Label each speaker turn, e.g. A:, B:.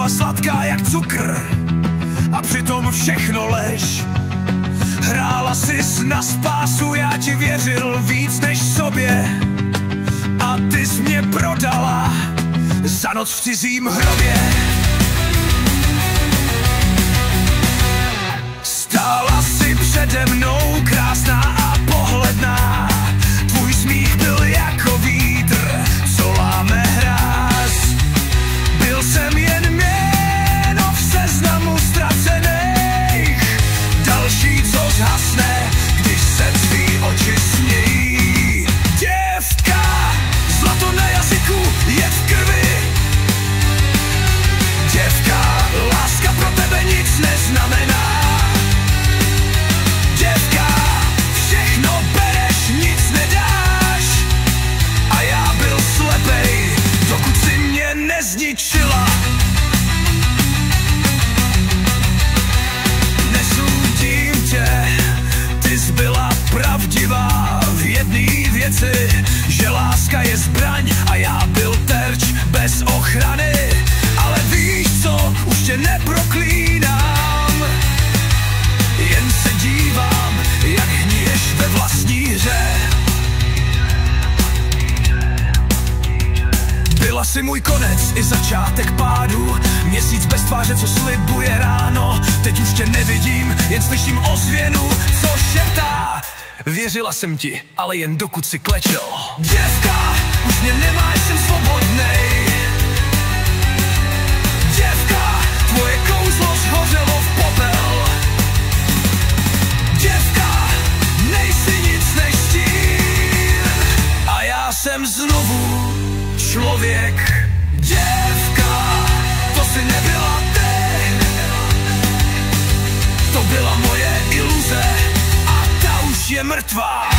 A: slova sladká jak cukr a přitom všechno lež. Hrála sis na spásu, já ti věřil víc než sobě, a ty jsi mě prodala za noc v cizím hrobě. Stála si přede mnou krásná a pohledná, tvůj smích byl jako vítr, co láme hráz. Byl jsem jen jméno v seznamu ztracených, další, co zhasne, když se tvý oči smějí. Děvka, zlato na jazyku je v krvi. Děvka, láska pro tebe nic neznamená. Děvka, všechno bereš, nic nedáš, a já byl slepej, dokud si mě nezničila. Nesudím tě, ty jsi byla pravdivá v jedné věci, že láska je zbraň a já byl terč bez ochrany. Ale víš co, už tě neproklínám, jen se dívám, jak hníješ ve vlastní hře. Byla si můj konec i začátek pádu, měsíc bez tváře, co slibuje ráno. Teď už tě nevidím, jen slyším ozvěnu, co šeptá. Věřila jsem ti, ale jen dokud si klečel. Děvka, už mě nemáš, jsem svobodnej. Děvka, tvoje kouzlo shořelo v popel. Děvka, nejsi nic než stín, a já jsem znovu člověk. Děvka, to si nebyla ty, to byla moje iluze, a ta už je mrtvá.